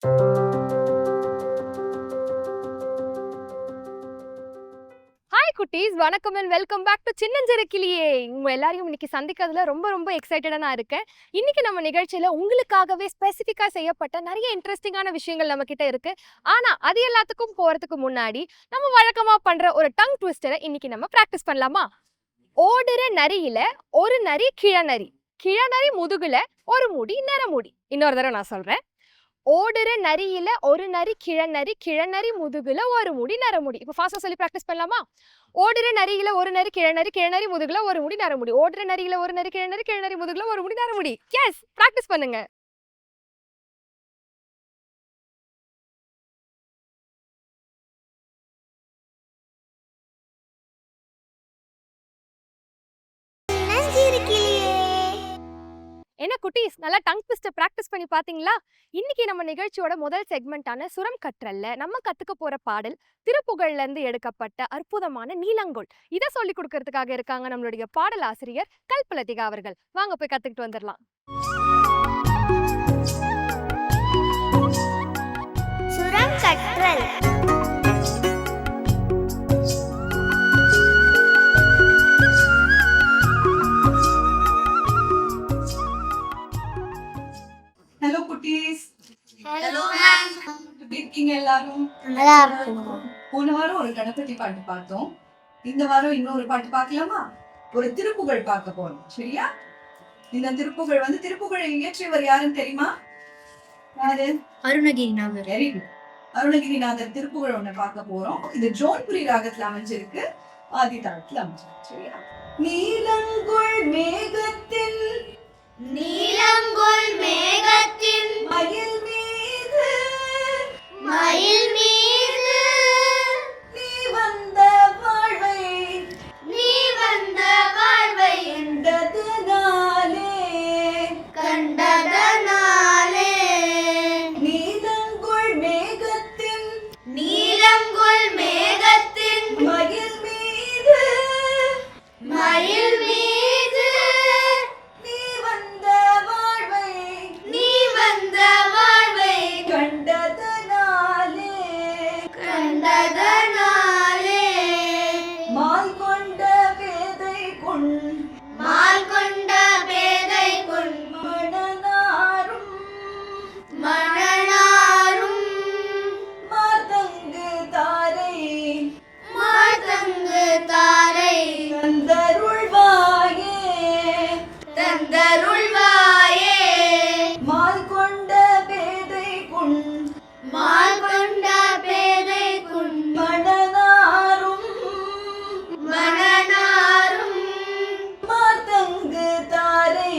Hi குட்டீஸ், வணக்கம் and welcome back to சின்னஞ்சிறு கிளியே. உங்க எல்லாரையும் இன்னைக்கு சந்திக்கிறதுல ரொம்ப எக்ஸைட்டடா நான் இருக்கேன். இன்னைக்கு நம்ம நிகழ்ச்சியில உங்களுக்காகவே ஸ்பெசிஃபிக்கா செய்யப்பட்ட நிறைய இன்ட்ரெஸ்டிங்கான விஷயங்கள் நம்ம கிட்ட இருக்கு. ஆனா அது எல்லாத்துக்கும் போறதுக்கு முன்னாடி நம்ம வழக்கமா பண்ற ஒரு டங் ட்விஸ்டரை இன்னைக்கு நம்ம பிராக்டிஸ் பண்ணலாமா? ஓடுற நரியில ஒரு நரி கிழநரி, கிழநரி முதுகுல ஒரு முடி நரமுடி. இன்னொரு தடவை நான் சொல்றேன். ஓடுற நரியில ஒரு நரி கிழநரி, கிழநரி முதுகுல ஒரு முடி நரமுடி. இப்போ ஃபாஸ்டா சொல்லி பிராக்டிஸ் பண்ணலாமா? ஓடுற நரியில ஒரு நரி கிழநரி, கிழநரி முதுகுல ஒரு முடி நரமுடி. ஓடுற நரியில ஒரு நரி கிழநரி, கிழநரி முதுகுல ஒரு முடி நரமுடி. எஸ், பிராக்டிஸ் பண்ணுங்க. என்ன குட்டீஸ், நல்லா டங் ட்விஸ்டர் பிராக்டிஸ் பண்ணி பாத்தீங்களா? இன்னைக்கு நம்ம நிகழ்ச்சியோட முதல் செக்மெண்டான சுரம் கற்றல்ல நம்ம கத்துக்க போற பாடல் திருப்புகழ்ல இருந்து எடுக்கப்பட்ட அற்புதமான நீலங்கோல். இதை சொல்லி கொடுக்கறதுக்காக இருக்காங்க நம்மளுடைய பாடல் ஆசிரியர் கல்பலதிகா அவர்கள். வாங்க போய் கத்துக்கிட்டு வந்துடலாம். சுரம் கற்றல். ஹலோ குட்டீஸ், ஹலோ மேம். எப்படி இருக்கீங்க எல்லாரும்? நல்லா இருக்கும். போன வாரம் ஒரு கணபதி பாட்டு பார்த்தோம். இந்த வாரம் இன்னொரு பாட்டு பார்க்கலாமா? ஒரு திருப்புகழ் பார்க்க போறோம், சரியா? இந்த திருப்புகழ் திருப்புகழை இயற்றியவர் யாருன்னு தெரியுமா? யாரு? அருணகிரிநாதர். Very good. அருணகிரிநாதர் திருப்புகழ் ஒண்ணு பார்க்க போறோம். இது ஜோன்புரி ராகத்துல அமைஞ்சிருக்கு, ஆதி தாளத்துல அமைஞ்சிருக்கு, சரியா? நீலங்கொள் மேகத்தின் நீலங்கொள் மேகத்தின் மயில் மீது மயில் மீது நீ வந்த வாழ்வை நீ வந்த வாழ்வை கண்டதனாலே கண்டதனாலே நீலங்கொள் மேகத்தின் நீலங்கொள் மேகத்தின் மயில் மீது மயில் மீது நீ வந்த வாழ்வை நீ வந்த வாழ்வை கண்டதனாலே கண்டதனாலே மால் கொண்ட வேதை கொண் மால் கொண்ட பேதை கொண் மணனாரும் மணனாரும் மாதங்கு தாரை மாதங்கு தாரை தந்தருள்வாயே தந்தருள்வாயே மால் கொண்ட பேதை கொண் மால் கொண்ட பேதை கொண் மணனாரும் மணனாரும் மாதங்கு தாரை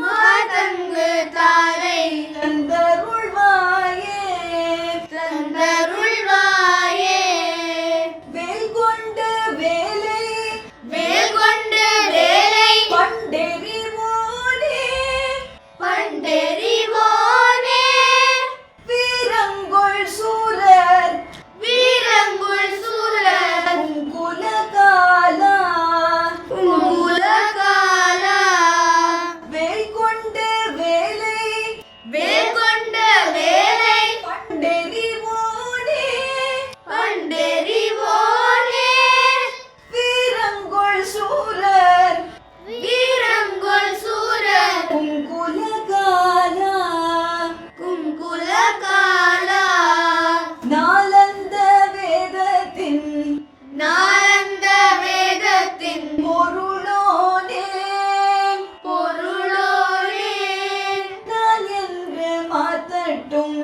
மாதங்கு தாரை தந்தருள்வாயே தந்தருள்வாயே வேல் கொண்டு வேலை வேல் கொண்டு வேலை பண்டெறிவோனே பண்டெறிவோனே வீரங்கொள் சூரர் வீரங்குள் சூரர் குலகாலா குலகாலா வேல் கொண்டு வேலை வேல் கொண்ட வேலை பண்டெறிவோனே பண்டெறிவோனே வீரங்கொள் சூரர் வீரங்குள் சூரர் குலகாலா குலகாலா நாலந்த வேதத்தின் நாலந்த வேதத்தின் பொருளோனே பொருளோனே நான் என்று மாத்தட்டும்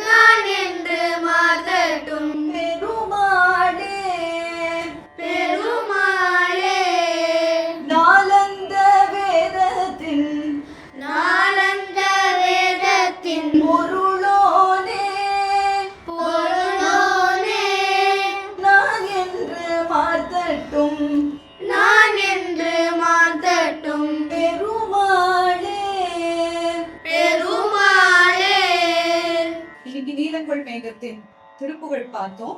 நான் என்று மாதட்டும் பெருமாளே பெருமாளே நாலந்த வேதத்தின் நாலந்த வேதத்தின் பொருளோனே பொருளோனே நான் என்று மாத்தட்டும் நான் என்று மாதட்டும் பெருமாளே. பெருமாளே. இன்னைக்கு நீலங்கொள் மேகத்தின் திருப்புகழ் பார்த்தோம்.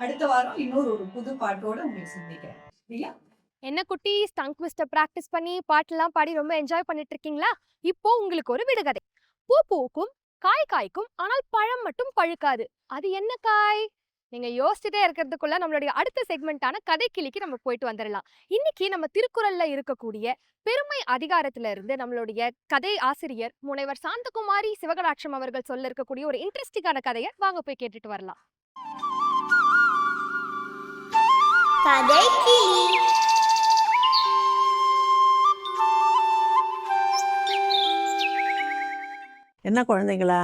அடுத்த வாரம் இன்னொரு ஒரு புது பாட்டோட உங்களை சந்திக்கிறேன், சரியா? என்ன குட்டீஸ், டங் ட்விஸ்டர் பிராக்டிஸ் பண்ணி பாட்டெல்லாம் பாடி ரொம்ப என்ஜாய் பண்ணிட்டு இருக்கீங்களா? இப்போ உங்களுக்கு ஒரு விடுகதை. பூ பூக்கும் காய் காய்க்கும் ஆனால் பழம் மட்டும் பழுக்காது. அது என்ன காய்? நீங்க யோசிச்சுட்டே இருக்கிறதுக்குள்ள நம்மளுடைய அடுத்த செக்மெண்டான கதைக்கிளிக்கு நம்ம போயிட்டு வந்துடலாம். இன்னைக்கு நம்ம திருக்குறள்ல இருக்கக்கூடிய பெருமை அதிகாரத்துல இருந்து நம்மளுடைய கதை ஆசிரியர் முனைவர் சாந்தகுமாரி சிவகடாட்சம் அவர்கள் சொல்ல இருக்கக்கூடிய ஒரு இன்ட்ரெஸ்டிங்கான கதையை வாங்க போய் கேட்டுட்டு வரலாம். கதைக்கிளி. என்ன குழந்தைங்களா,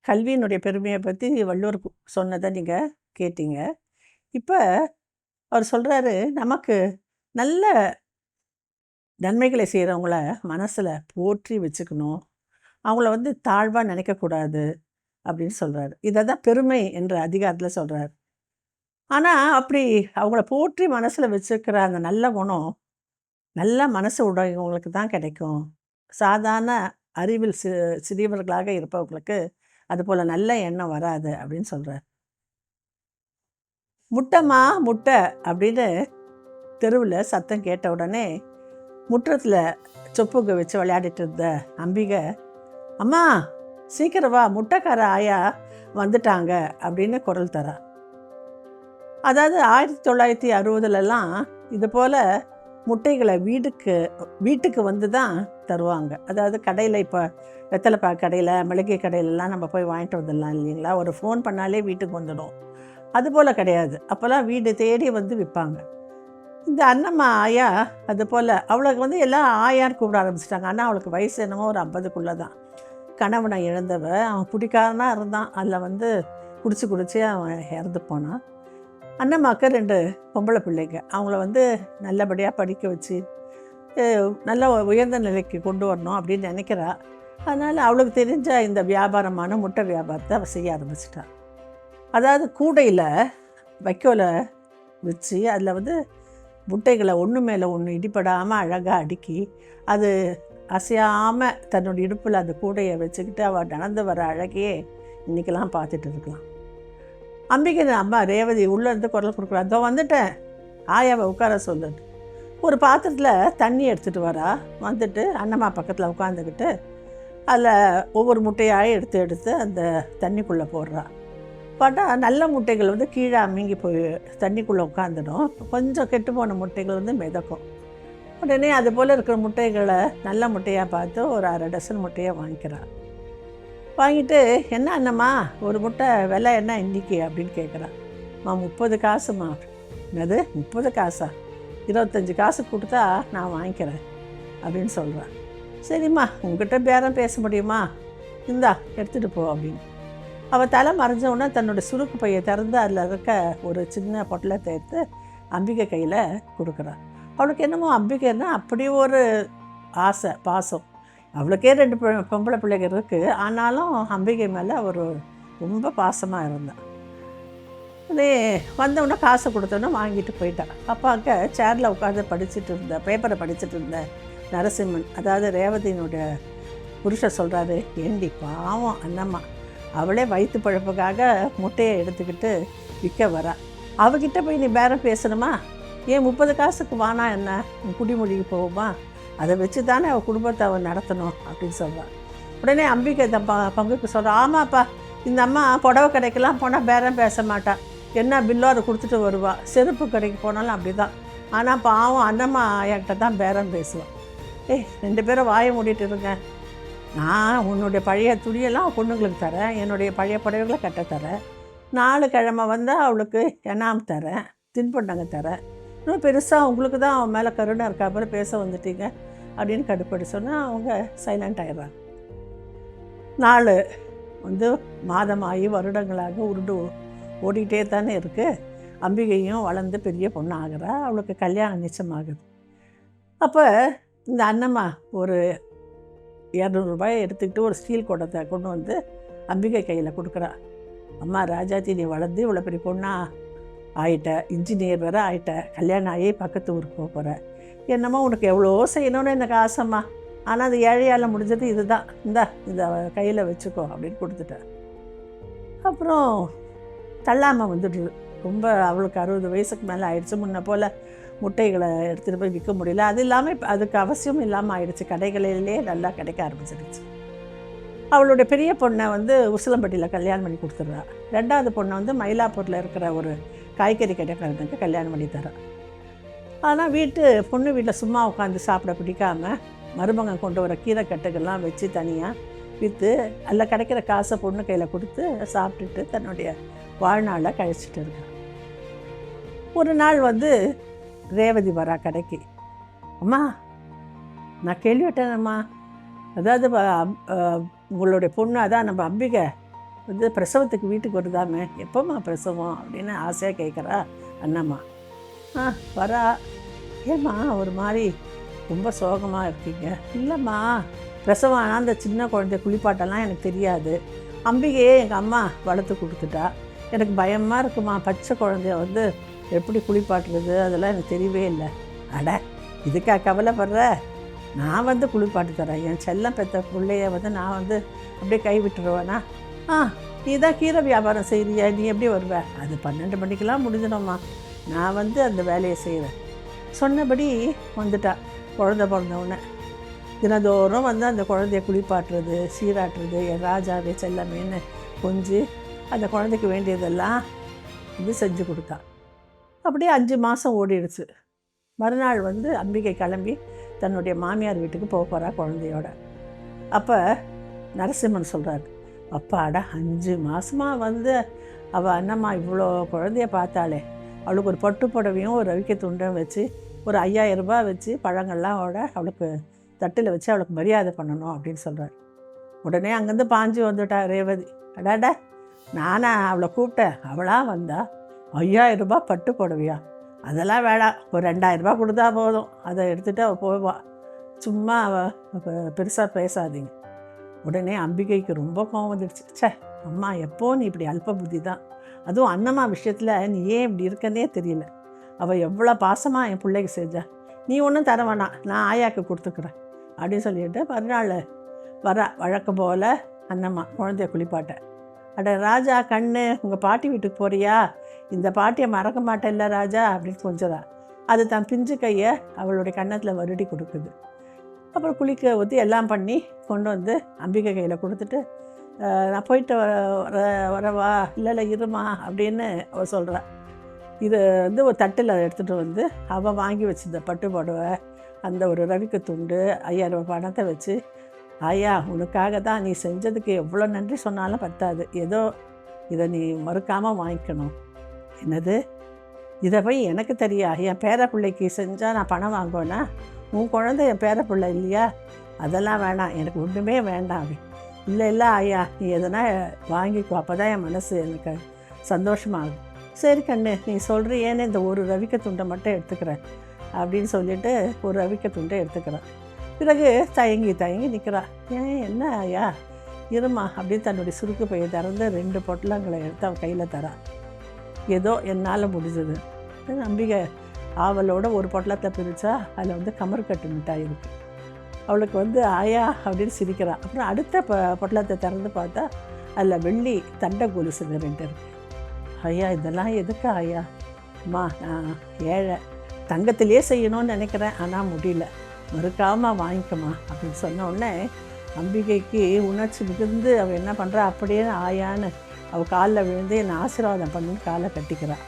கல்வியினுடைய பெருமையை பற்றி வள்ளுவர் சொன்னதை நீங்கள் கேட்டீங்க. இப்போ அவர் சொல்கிறாரு, நமக்கு நல்ல நன்மைகளை செய்கிறவங்கள மனசில் போற்றி வச்சுக்கணும், அவங்கள தாழ்வாக நினைக்கக்கூடாது அப்படின்னு சொல்கிறாரு. இதை தான் பெருமை என்ற அதிகாரத்தில் சொல்கிறார். ஆனால் அப்படி அவங்கள போற்றி மனசில் வச்சுக்கிற அந்த நல்ல குணம் நல்ல மனசு உடையவங்களுக்கு தான் கிடைக்கும். சாதாரண அறிவில் சிறியவர்களாக இருப்பவர்களுக்கு அதுபோல் நல்ல எண்ணம் வராது அப்படின்னு சொல்கிறார். முட்டைமா முட்டை அப்படின்னு தெருவில் சத்தம் கேட்ட உடனே முற்றத்தில் சொப்புக்கு வச்சு விளையாடிட்டு இருந்த அம்பிகை, அம்மா சீக்கிரம் வா, முட்டைக்கார ஆயா வந்துட்டாங்க அப்படின்னு குரல் தரா. அதாவது 1960லலாம் இது போல் முட்டைகளை வீட்டுக்கு வந்து தான் தருவாங்க. அதாவது கடையில், இப்போ வெத்தலைப்பாக்கு கடையில், மளிகை கடையிலலாம் நம்ம போய் வாங்கிட்டு வந்துடலாம் இல்லைங்களா, ஒரு ஃபோன் பண்ணாலே வீட்டுக்கு வந்துடும். அதுபோல் கிடையாது, அப்போல்லாம் வீடு தேடி வந்து விற்பாங்க. இந்த அண்ணம்மா ஆயா அதுபோல் அவளுக்கு எல்லாம் ஆயான்னு கூப்பிட ஆரம்பிச்சிட்டாங்க. ஆனால் அவளுக்கு வயசு என்னமோ ஒரு 50க்குள்ளே தான். கணவனை இழந்தவ, அவன் குடிக்காரனாக இருந்தான். அதில் குடிச்சு அவன் இறந்து போனான். அண்ணம்மாவுக்கு 2 பொம்பளை பிள்ளைங்க. அவங்கள நல்லபடியாக படிக்க வச்சு நல்ல உயர்ந்த நிலைக்கு கொண்டு வரணும் அப்படின்னு நினைக்கிறா. அதனால் அவளுக்கு தெரிஞ்ச இந்த வியாபாரமான முட்டை வியாபாரத்தை அவள் செய்ய ஆரம்பிச்சிட்டாள். அதாவது கூடையில் வைக்கோலை வச்சு அதில் முட்டைகளை ஒன்று மேலே ஒன்று இடிப்படாமல் அழகாக அடுக்கி அது அசையாமல் தன்னுடைய இடுப்பில் அந்த கூடையை வச்சுக்கிட்டு அவள் நடந்து வர அழகையே இன்றைக்கெல்லாம் பார்த்துட்டு இருக்கலாம். அம்பிகை அம்மா ரேவதி உள்ளேருந்து குரல் கொடுக்குறா, அதோ வந்துட்டேன், ஆயாவை உட்கார சொல்லுட்டு ஒரு பாத்திரத்தில் தண்ணி எடுத்துகிட்டு வரா. வந்துட்டு அண்ணம்மா பக்கத்தில் உட்காந்துக்கிட்டு அதில் ஒவ்வொரு முட்டையாக எடுத்து அந்த தண்ணிக்குள்ளே போடுறா. பார்த்தா நல்ல முட்டைகள் கீழே அமுங்கி போய் தண்ணிக்குள்ளே உட்காந்துடும். கொஞ்சம் கெட்டு போன முட்டைகள் மிதக்கும். உடனே அது போல் இருக்கிற முட்டைகளை நல்ல முட்டையாக பார்த்து ஒரு 1/2 டசன் முட்டையை வாங்கிக்கிறான். வாங்கிட்டு, என்ன அண்ணம்மா ஒரு முட்டை விலை என்ன இன்றைக்கி அப்படின்னு கேட்குறான். 30 காசுமா. என்னது 30 காசா? 25 காசு கொடுத்தா நான் வாங்கிக்கிறேன் அப்படின்னு சொல்கிறான். சரிம்மா, உங்ககிட்ட பேரம் பேச முடியுமா, இந்தா எடுத்துகிட்டு போ அப்படின்னு. அவள் தலை மறைஞ்சவுடனே தன்னோட சுருக்கு பையை திறந்து அதில் இருக்க ஒரு சின்ன பொட்டலத்தை எடுத்து அம்பிகை கையில் கொடுக்குறான். அவளுக்கு என்னமோ அம்பிகைன்னா அப்படி ஒரு ஆசை, பாசம். அவளுக்கே 2 பொம்பளை பிள்ளைகள் இருக்குது. ஆனாலும் அம்பிகை மேலே ஒரு ரொம்ப பாசமாக இருந்தான். அதே வந்தவுடனே காசை கொடுத்தோன்னே வாங்கிட்டு போயிட்டான். அப்பாவுக்கு சேரில் உட்காந்து பேப்பரை படிச்சுட்டு இருந்த நரசிம்மன், அதாவது ரேவதியினுடைய புருஷன் சொல்கிறாரு, ஏண்டி பாவம் அண்ணம்மா, அவளே வயிற்று பழப்புக்காக முட்டையை எடுத்துக்கிட்டு விற்க வரா, அவகிட்ட போய் நீ பேரம் பேசணுமா? ஏன் 30 காசுக்கு வானா என்ன, குடிமொழிக்கு போகுமா? அதை வச்சு தானே அவள் குடும்பத்தை அவள் நடத்தணும் அப்படின்னு சொல்கிறான். உடனே அம்பிகை பங்குக்கு சொல்கிறான், ஆமாப்பா, இந்த அம்மா புடவை கடைக்கெல்லாம் போனால் பேரம் பேச மாட்டாள், என்ன பில்லோ அதை கொடுத்துட்டு வருவா. செருப்பு கடைக்கு போனாலும் அப்படி தான். ஆனால் பாவம் அண்ணம்மா என்கிட்ட தான் பேரம் பேசுவான். 2 பேரும் வாயை மூடிட்டு இருங்க, நான் உன்னுடைய பழைய துணியெல்லாம் பொண்ணுங்களுக்கு தரேன், என்னுடைய பழைய புடவைகளை கட்ட தரேன், 4 கிழமை வந்தால் அவளுக்கு எண்ணாம் தரேன், தின்பண்டங்க தரேன், இன்னும் பெருசாக உங்களுக்கு தான் அவன் மேலே கருணை இருக்கா அப்புறம் பேச வந்துட்டீங்க அப்படின்னு கடுப்படி சொன்னால் அவங்க சைலண்ட் ஆகிடுறாங்க. நாள் மாதமாகி வருடங்களாக ஓடிக்கிட்டே தானே இருக்குது. அம்பிகையும் வளர்ந்து பெரிய பொண்ணு ஆகிறா. அவளுக்கு கல்யாணம் நிச்சயமாகுது. அப்போ இந்த அண்ணம்மா ஒரு 200 ரூபாயை எடுத்துக்கிட்டு ஒரு ஸ்டீல் குடத்தை கொண்டு வந்து அம்பிகை கையில் கொடுக்குறா. அம்மா ராஜாத்தி, நீ வளர்ந்து இவ்வளோ பெரிய பொண்ணா ஆகிட்ட, இன்ஜினியர் வேறு ஆகிட்ட, கல்யாணம் ஆகி பக்கத்து ஊருக்கு போகிற, என்னம்மா உனக்கு எவ்வளோ செய்யணும்னு எனக்கு ஆசைம்மா, ஆனால் அது ஏழையால் முடிஞ்சது இதுதான், இந்த கையில் வச்சுக்கோ அப்படின்னு கொடுத்துட்டேன். அப்புறம் தள்ளாமல் வந்துடுது. ரொம்ப அவளுக்கு 60 வயசுக்கு மேலே ஆயிடுச்சு. முன்ன போல் முட்டைகளை எடுத்துகிட்டு போய் விற்க முடியல. அது இல்லாமல் அதுக்கு அவசியம் இல்லாமல் ஆயிடுச்சு. கடைகளிலே நல்லா கிடைக்க ஆரம்பிச்சிடுச்சு. அவளுடைய பெரிய பொண்ணை வந்து உசிலம்பட்டியில் கல்யாணம் பண்ணி கொடுத்துட்றா. 2வது பொண்ணை வந்து மயிலாப்பூரில் இருக்கிற ஒரு காய்கறி கடைக்காரனுக்கு கல்யாணம் பண்ணி தரா. ஆனால் பொண்ணு வீட்டில் சும்மா உட்காந்து சாப்பிட பிடிக்காமல் மருமகன் கொண்டு வர கீரை கட்டுக்கெல்லாம் வச்சு தனியாக விற்று அதில் கிடைக்கிற காசை பொண்ணு கையில் கொடுத்து சாப்பிட்டுட்டு தன்னுடைய வாழ்நாளை கழிச்சிட்டு இருக்கா. ஒரு நாள் வந்து ரேவதி வரா கடைக்கு. அம்மா, நான் கேள்விப்பட்டேனம்மா, அதாவது உங்களுடைய பொண்ணு அதான் நம்ம அம்பிகை வந்து பிரசவத்துக்கு வீட்டுக்கு வருதாமே, எப்போம்மா பிரசவம் அப்படின்னு ஆசையாக கேட்குறா அண்ணம்மா. வரா. ஏம்மா ஒரு மாதிரி ரொம்ப சோகமாக இருக்கீங்க? இல்லைம்மா, பிரசவம் ஆனால் அந்த சின்ன குழந்தைய குளிப்பாட்டெல்லாம் எனக்கு தெரியாது. அம்பிகையே எங்கள் அம்மா வளர்த்து கொடுத்துட்டா. எனக்கு பயமாக இருக்குமா, பச்சை குழந்தைய வந்து எப்படி குளிப்பாட்டுறது அதெல்லாம் எனக்கு தெரியவே இல்லை. அட, இதுக்கா கவலைப்படுற? நான் வந்து குளிப்பாட்டு தரேன். என் செல்லம் பெற்ற பிள்ளைய வந்து நான் வந்து அப்படியே கை விட்டுருவேனா? நீ தான் கீரை வியாபாரம் செய்கிறியா, நீ எப்படி வருவ? அது 12 மணிக்கெலாம் முடிஞ்சிடும்மா, நான் வந்து அந்த வேலையை செய்கிறேன். சொன்னபடி வந்துட்டா. குழந்தை பிறந்தவுடனே தினந்தோறும் வந்து அந்த குழந்தைய குளிப்பாட்டுறது, சீராட்டுறது, என் ராஜாவே செல்லமேன்னு கொஞ்சம் அந்த குழந்தைக்கு வேண்டியதெல்லாம் இது செஞ்சு கொடுத்தா. அப்படியே 5 மாதம் ஓடிடுச்சு. மறுநாள் வந்து அம்பிகை கிளம்பி தன்னுடைய மாமியார் வீட்டுக்கு போக போகிறா குழந்தையோட. அப்போ நரசிம்மன் சொல்கிறார், அப்பாடா 5 மாதமாக வந்து அவள் அண்ணம்மா இவ்வளோ குழந்தைய பார்த்தாளே, அவளுக்கு ஒரு பட்டு புடவையும் ஒரு ரவிக்கை துண்டும் வச்சு ஒரு 5000 ரூபாய் வச்சு பழங்கள்லாம் அவளுக்கு தட்டில் வச்சு அவளுக்கு மரியாதை பண்ணணும் அப்படின்னு சொல்கிறார். உடனே அங்கேருந்து பாஞ்சு வந்துட்டா ரேவதி. அடாடா, நானா அவளை கூப்பிட்டேன், அவளாக வந்தா 5000 ரூபாய் பட்டு புடவையா? அதெல்லாம் வேணாம், ஒரு 2000 ரூபாய் கொடுத்தா போதும், அதை எடுத்துகிட்டு அவள் போவா, சும்மா அவள் பெருசாக பேசாதீங்க. உடனே அம்பிகைக்கு ரொம்ப கோவம் வந்துடுச்சு. சே அம்மா, எப்போ நீ இப்படி அல்ப புத்தி தான். அதுவும் அண்ணம்மா விஷயத்தில் நீ ஏன் இப்படி இருக்கன்னே தெரியல. அவள் எவ்வளோ பாசமாக என் பிள்ளைக்கு செஞ்சா. நீ ஒன்றும் தர வேணாம், நான் ஆயாவுக்கு கொடுத்துக்குறேன் அப்படின்னு சொல்லிட்டு மறுநாள் வரா. வழக்கம் போல் அண்ணம்மா குழந்தைய குளிப்பாட்ட. அட ராஜா கண்ணு, உங்கள் பாட்டி வீட்டுக்கு போறியா? இந்த பாட்டியை மறக்க மாட்டேன்ல ராஜா அப்படின்னு கொஞ்சதா. அது தான் பிஞ்சு கையை அவளுடைய கன்னத்தில் வருடி கொடுக்குது. அப்புறம் குளிக்க ஊற்றி எல்லாம் பண்ணி கொண்டு வந்து அம்பிகை கையில் கொடுத்துட்டு, நான் போயிட்டு வரவா? இல்லை இருமா அப்படின்னு அவள் சொல்கிறா. இது வந்து ஒரு தட்டில் எடுத்துகிட்டு வந்து அவள் வாங்கி வச்சிருந்த பட்டு புடவை, அந்த ஒரு ரவிக்கு துண்டு, 5000 ரூபாய் பணத்தை வச்சு, ஐயா உனக்காக தான், நீ செஞ்சதுக்கு எவ்வளோ நன்றி சொன்னாலும் பத்தாது, ஏதோ இதை நீ மறுக்காமல் வாங்கிக்கணும். என்னது, இதை போய் எனக்கு தெரியா? என் பேர பிள்ளைக்கு செஞ்சால் நான் பணம் வாங்குவேன்னா? உன் குழந்தை என் பேர பிள்ளை இல்லையா? அதெல்லாம் வேணாம், எனக்கு ஒன்றுமே வேண்டாம். இல்லை ஐயா, நீ எதனா வாங்கிக்கோ, அப்போ தான் என் மனசு எனக்கு சந்தோஷமாகும். சரி கண்ணு, நீ சொல்கிறியேன்னு இந்த ஒரு ரவிக்க துண்டை மட்டும் எடுத்துக்கிறேன் அப்படின்னு சொல்லிவிட்டு ஒரு ரவிக்க துண்டை எடுத்துக்கிறான். பிறகு தயங்கி நிற்கிறா. ஏன் என்ன ஐயா, இருமா அப்படின்னு தன்னுடைய சுருக்கு பையை திறந்து 2 பொட்டலங்களை எடுத்து அவன் கையில் தரா. ஏதோ என்னால் முடிஞ்சது. அம்பிகை ஆவலோட ஒரு பொட்டலத்தை பிரித்தா அதில் வந்து கமர்கட்டு மிட்டாய் இருக்குது. அவளுக்கு வந்து ஆயா அப்படின்னு சிரிக்கிறான். அப்புறம் அடுத்த பொட்டலத்தை திறந்து பார்த்தா அதில் வெள்ளி தண்டை கொலுசு 2 இருக்குது. ஐயா இதெல்லாம் எதுக்கு ஐயா? அம்மா நான் ஏழை, தங்கத்திலே செய்யணும்னு நினைக்கிறேன், ஆனால் முடியல, மறுக்காமல் வாங்கிக்கம்மா அப்படின்னு சொன்ன உடனே அம்பிகைக்கு உணர்ச்சி மிகுந்து அவள் என்ன பண்ணுறா, அப்படியே ஆயான்னு அவள் காலில் விழுந்து என்னை ஆசீர்வாதம் பண்ணின்னு காலை கட்டிக்கிறாள்.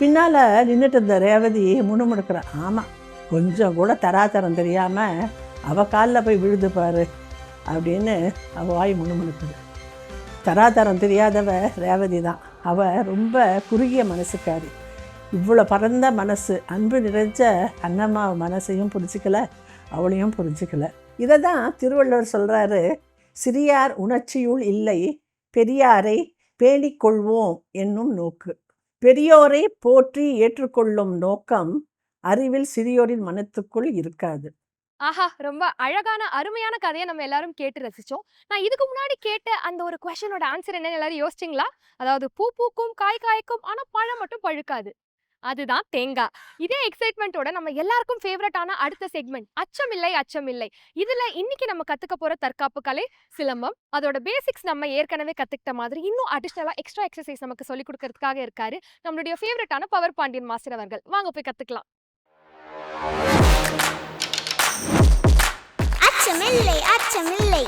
பின்னால் நின்றுட்டு இருந்த ரேவதி முணுமுணுக்கிறான். ஆமாம், கொஞ்சம் கூட தராதரம் தெரியாமல் அவள் காலில் போய் விழுது பாரு அப்படின்னு அவள் வாய் முணுமுணுக்குது. தராதரம் தெரியாதவ ரேவதி தான். அவள் ரொம்ப குறுகிய மனசுக்காரி. இவ்வளோ பரந்த மனசு, அன்பு நிறைஞ்ச அண்ணம்மா மனசையும் புரிஞ்சிக்கல, அவளையும் புரிஞ்சிக்கல. இதை தான் திருவள்ளுவர் சொல்கிறாரு, சிறியார் உணர்ச்சியுள் இல்லை, பெரியாரை பேணிக்கொள்வோம் என்னும் நோக்கு. பெரியோரை போற்றி ஏற்றுக்கொள்ளும் நோக்கம் அறிவில் சிறியோரின் மனத்துக்குள் இருக்காது. ஆஹா, ரொம்ப அழகான அருமையான கதையை நம்ம எல்லாரும் கேட்டு ரசிச்சோம். நான் இதுக்கு முன்னாடி கேட்ட அந்த ஒரு கொஸ்டினோட ஆன்சர் என்னன்னு எல்லாரும் யோசிச்சிங்களா? அதாவது பூ பூக்கும், காய் காய்க்கும், ஆனா பழம் மட்டும் பழுக்காது. அதுதான் தேங்காய். இதே எக்ஸைட்மெண்ட்டோட நம்ம எல்லாருக்கும் ஃபேவரட்டான அடுத்த செக்மெண்ட் அச்சமில்லை அச்சமில்லை. இதுல இன்னைக்கு நம்ம கத்துக்க போற தற்காப்பு கலை சிலம்பம். அதோட பேசிக்ஸ் நம்ம ஏற்கனவே கத்துக்கிட்ட மாதிரி இன்னும் அடிஷ்னலா எக்ஸ்ட்ரா எக்ஸசைஸ் நமக்கு சொல்லி கொடுக்கறதுக்காக இருக்காரு நம்மளுடைய ஃபேவரட்டான பவர் பாண்டியன் மாஸ்டர் அவர்கள். வாங்க போய் கத்துக்கலாம். அச்சமில்லை அச்சமில்லை.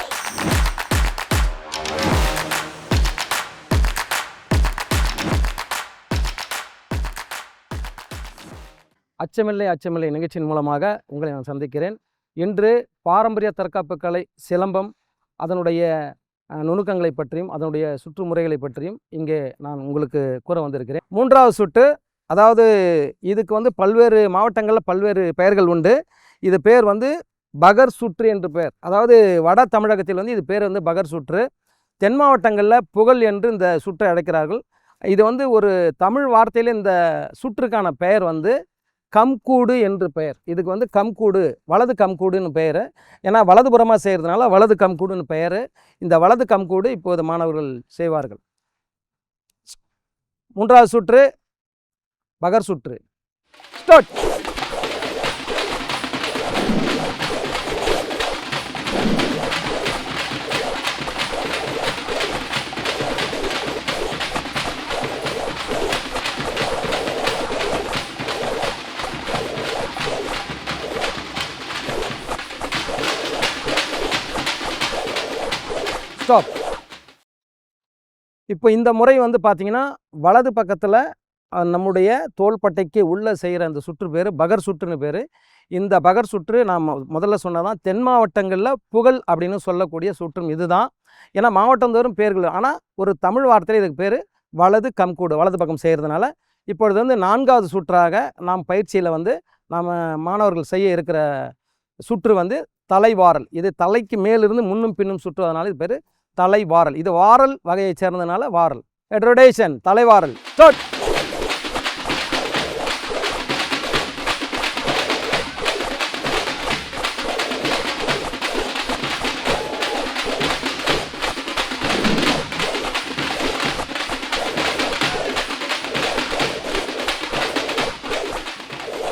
அச்சமில்லை அச்சமில்லை நிகழ்ச்சியின் மூலமாக உங்களை நான் சந்திக்கிறேன். இன்று பாரம்பரிய தற்காப்பு கலை சிலம்பம், அதனுடைய நுணுக்கங்களை பற்றியும் அதனுடைய சுற்றுமுறைகளை பற்றியும் இங்கே நான் உங்களுக்கு கூற வந்திருக்கிறேன். 3வது சுற்று, அதாவது இதுக்கு வந்து பல்வேறு மாவட்டங்களில் பல்வேறு பெயர்கள் உண்டு. இது பேர் வந்து பகர் சுற்று என்று பெயர். அதாவது வட தமிழகத்தில் வந்து இது பேர் வந்து பகர் சுற்று. தென் மாவட்டங்களில் புகழ் என்று இந்த சுற்றை அழைக்கிறார்கள். இது வந்து ஒரு தமிழ் வார்த்தையில் இந்த சுற்றுக்கான பெயர் வந்து கம்கூடு என்று பெயர். இதுக்கு வந்து கம்கூடு, வலது கம்கூடுன்னு பெயர். ஏன்னா வலதுபுறமாக செய்கிறதுனால வலது கம்கூடுன்னு பெயர். இந்த வலது கம்கூடு இப்போது மாணவர்கள் செய்வார்கள். 3வது சுற்று பகர் சுற்று. ஸ்டார்ட். ஸ்டாப். இப்போ இந்த முறை வந்து பார்த்தீங்கன்னா வலது பக்கத்தில் நம்முடைய தோள்பட்டைக்கு உள்ளே செய்கிற அந்த சுற்று பேர் பகர் சுற்றுன்னு பேர். இந்த பகர் சுற்று நாம் முதல்ல சொன்னதான் தென் மாவட்டங்களில் புகழ் அப்படின்னு சொல்லக்கூடிய சுற்றும் இதுதான். ஏன்னா மாவட்டந்தோறும் பேர்கள், ஆனால் ஒரு தமிழ் வார்த்தையில் இதுக்கு பேர் வலது கம்கூடு, வலது பக்கம் செய்கிறதுனால. இப்பொழுது வந்து 4வது சுற்றாக நாம் பயிற்சியில் வந்து நாம் மாணவர்கள் செய்ய இருக்கிற சுற்று வந்து தலைவாரல். இது தலைக்கு மேலிருந்து முன்னும் பின்னும் சுற்றுவதனால இது பேர் தலைவாரல். இது வாரல் வகையை சேர்ந்ததுனால வாரல். ரொட்டேஷன், தலைவாரல். ஸ்டார்ட்.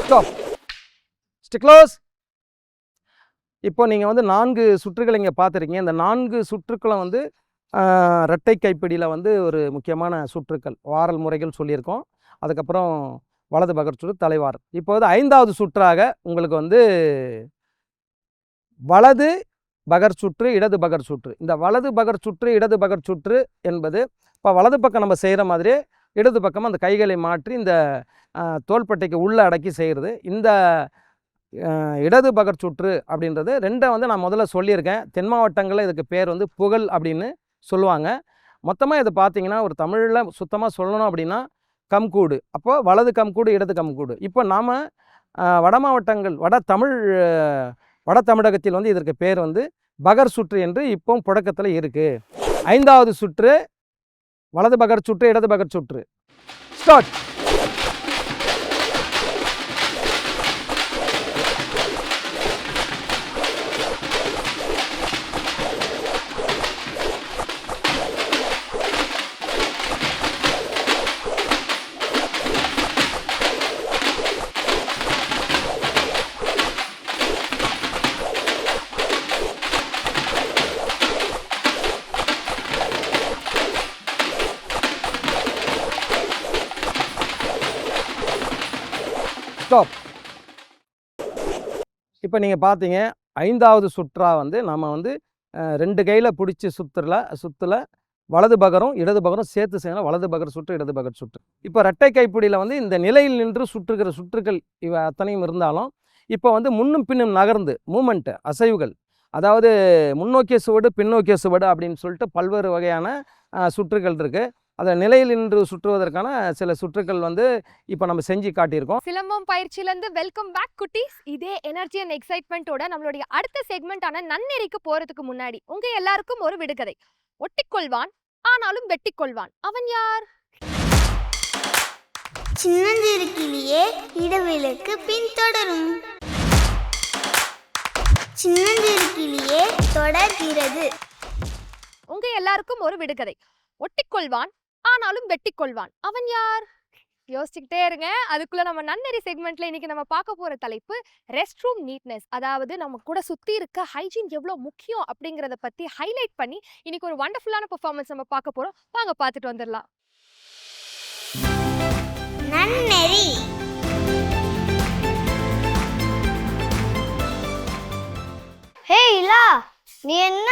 ஸ்டாப். Stick close. இப்போ நீங்கள் வந்து 4 சுற்றுகள் இங்கே பார்த்துருக்கீங்க. இந்த 4 சுற்றுக்களும் வந்து இரட்டை கைப்பிடியில் வந்து ஒரு முக்கியமான சுற்றுக்கள், வாரல் முறைகள் சொல்லியிருக்கோம். அதுக்கப்புறம் வலது பகர் சுற்று, தலைவாரல். இப்போ வந்து 5வது சுற்றாக உங்களுக்கு வந்து வலது பகர் சுற்று, இடது பகர் சுற்று. இந்த வலது பகர் சுற்று, இடது பகர் சுற்று என்பது இப்போ வலது பக்கம் நம்ம செய்கிற மாதிரியே இடது பக்கம் அந்த கைகளை மாற்றி இந்த தோள்பட்டைக்கு உள்ளே அடக்கி செய்கிறது. இந்த இடது பகர் சுற்று அப்படின்றது 2 வந்து நான் முதல்ல சொல்லியிருக்கேன். தென் மாவட்டங்களில் இதுக்கு பேர் வந்து புகழ் அப்படின்னு சொல்லுவாங்க. மொத்தமாக இதை பார்த்தீங்கன்னா ஒரு தமிழில் சுத்தமாக சொல்லணும் அப்படின்னா கம்கூடு. அப்போ வலது கம்கூடு, இடது கம்கூடு. இப்போ நாம் வட மாவட்டங்கள், வட தமிழகத்தில் வந்து இதற்கு பேர் வந்து பகர் சுற்று என்று இப்போ புழக்கத்தில் இருக்குது. 5வது சுற்று வலது பகர் சுற்று, இடது பகர் சுற்று. ஸ்டார்ட். ஸ்டாப். இப்போ நீங்கள் பார்த்தீங்க 5வது சுற்றா வந்து நம்ம வந்து 2 கையில் பிடிச்சி சுற்றுல வலது பகரும் இடது பகரும் சேர்த்து செய்யணும். வலது பகர் சுற்று, இடது பகர் சுற்று. இப்போ இரட்டை கைப்பிடியில் வந்து இந்த நிலையில் நின்று சுற்றுகிற சுற்றுகள் இவை அத்தனையும் இருந்தாலும் இப்போ வந்து முன்னும் பின்னும் நகர்ந்து மூமெண்ட்டு, அசைவுகள், அதாவது முன்னோக்கிய சுவடு, பின்னோக்கிய சுவடு அப்படின்னு சொல்லிட்டு பல்வேறு வகையான சுற்றுகள் இருக்குது. அதை நிலையில் நின்று சுற்றுவதற்கான சில சுற்றுக்கள் வந்து இப்போ நம்ம செஞ்சு காட்டியிருக்கோம். சிலம்பம் பயிற்சியிலேருந்து வெல்கம் பேக் குட்டீஸ். இதே எனர்ஜி அண்ட் எக்ஸைட்மெண்ட்டோட நம்மளுடைய அடுத்த செக்மெண்ட்டான நன்னெறிக்கு போகிறதுக்கு முன்னாடி உங்கள் எல்லாருக்கும் ஒரு விடுகதை. ஒட்டிக்கொள்வான் ஆனாலும் வெட்டிக்கொள்வான், அவன் யார்? சின்னஞ்சிறு கிளியே இடவிலக்கு பின்தொடரும். சின்னஞ்சிறு கிளியே தொடர்கிறது. உங்க எல்லாருக்கும் ஒரு விடுகதை. ஒட்டிக்கொள்வான் ஆனாலும் வெட்டிக்கொள்வான், அவன் யார்? யோசிச்சுக்கிட்டே இருங்க. அதுக்குள்ள நம்ம நன்னெறி செக்மெண்ட்ல இன்னைக்கு நம்ம பார்க்க போற தலைப்பு ரெஸ்ட் ரூம் நீட்னஸ். அதாவது நம்ம கூட சுத்தி இருக்க ஹைஜீன் எவ்வளவு முக்கியம் அப்படிங்கறத பத்தி ஹைலைட் பண்ணி இன்னைக்கு ஒரு வண்டர்ஃபுல்லான பெர்ஃபார்மன்ஸ் நம்ம பார்க்க போறோம். வாங்க பார்த்துட்டு வந்துடலாம். நன்னெறி. ஹே இலா, நீ என்ன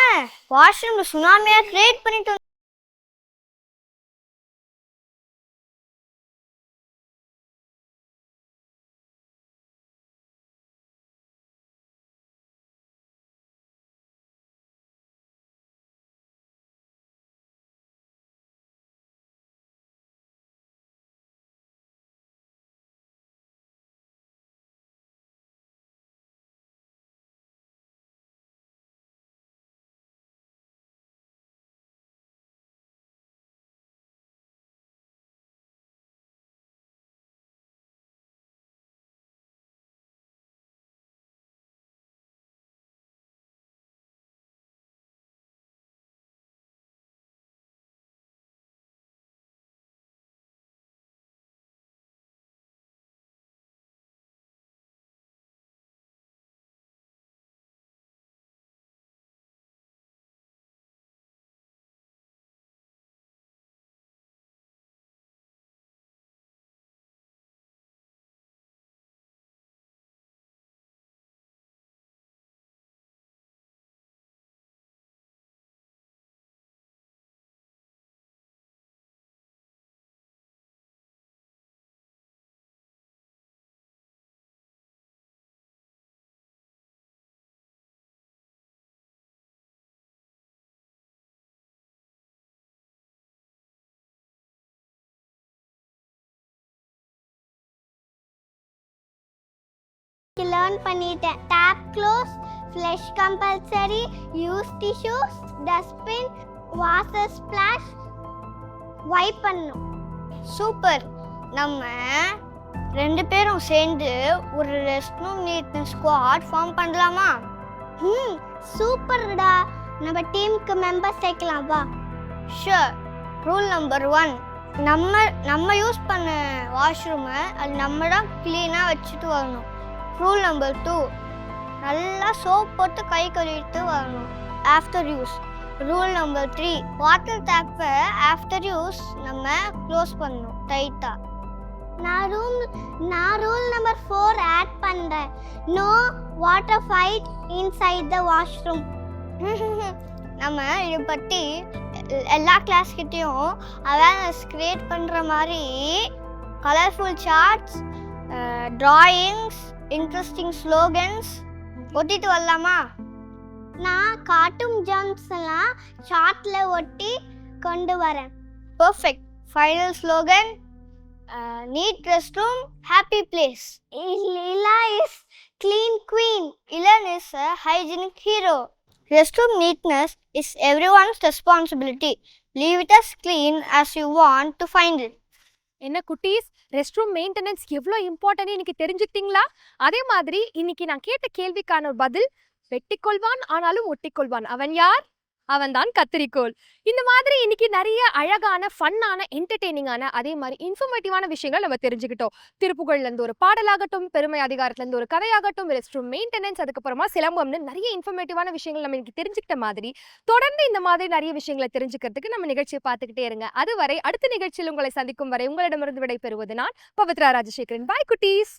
வாஷ்ரூம்ல சுனாமியா கிரியேட் பண்ணிட்டு இன்னைக்கு லேர்ன் பண்ணிட்டேன். Tap close, flush compulsory, use tissues, dustbin, water splash, wipe பண்ணணும். சூப்பர். நம்ம 2 பேரும் சேர்ந்து ஒரு rest room neatness squad form பண்ணலாமா? சூப்பர்டா. நம்ம டீமுக்கு மெம்பர்ஸ் சேர்க்கலாம் வா. ஷூர். ரூல் நம்பர் 1, நம்ம யூஸ் பண்ண வாஷ்ரூமை அது நம்ம தான் க்ளீனாக வச்சுட்டு வரணும். ரூல் நம்பர் 2, நல்லா சோப் போட்டு கை கழுவிட்டு வரணும் after use. Rule number 3, water டேப்பை ஆஃப்டர் யூஸ் நம்ம க்ளோஸ் பண்ணணும் டைட்டாக. நான் ரூல் நம்பர் 4 ஆட் பண்ணுறேன். No water fight inside the washroom. நம்ம இதை பற்றி எல்லா கிளாஸ்கிட்டையும் அவேர்னஸ் க்ரியேட் பண்ணுற மாதிரி colourful charts, drawings, interesting slogans ஒட்டிட்டு வரலாமா? நான் காட்டும் ஜம்ப்ஸ் எல்லாம் சார்ட்டில் ஒட்டி கொண்டு வரேன். Perfect. Final slogan, NEET rest room, happy place. Lila is clean queen. Ilan is a hygienic hero. Restroom neatness is everyone's responsibility. Leave it as clean as you want to find it. என்ன குட்டீஸ், rest room maintenance எவ்வளோ important இன்னைக்கு தெரிஞ்சுக்கிட்டீங்களா? அதே மாதிரி இன்னைக்கு நான் கேட்ட கேள்விக்கான ஒரு பதில், வெட்டிக்கொள்வான் ஆனாலும் ஒட்டிக்கொள்வான், அவன் யார்? அவன் தான் கத்திரிக்கோள். இந்த மாதிரி இன்னைக்கு நிறைய அழகான, ஃபன்னான, என்டர்டெய்னிங்கான, அதே மாதிரி இன்ஃபர்மேட்டிவான விஷயங்கள் நம்ம தெரிஞ்சுக்கிட்டோம். திருப்புகழ்லேருந்து ஒரு பாடலாகட்டும், பெருமை அதிகாரத்துலேருந்து ஒரு கதையாகட்டும், ரெஸ்ட் ரூம் மெயின்டெனன்ஸ், அதுக்கப்புறமா சிலம்பம்னு நிறைய இன்ஃபர்மேட்டிவான விஷயங்கள் நம்ம இன்னைக்கு தெரிஞ்சுக்கிட்ட மாதிரி தொடர்ந்து இந்த மாதிரி நிறைய விஷயங்களை தெரிஞ்சுக்கிறதுக்கு நம்ம நிகழ்ச்சியை பார்த்துக்கிட்டே இருங்க. அதுவரை அடுத்த நிகழ்ச்சியில் உங்களை சந்திக்கும் வரை உங்களிடமிருந்து விடை பெறுவது நான் பவித்ரா ராஜசேகரன். பாய் குட்டீஸ்.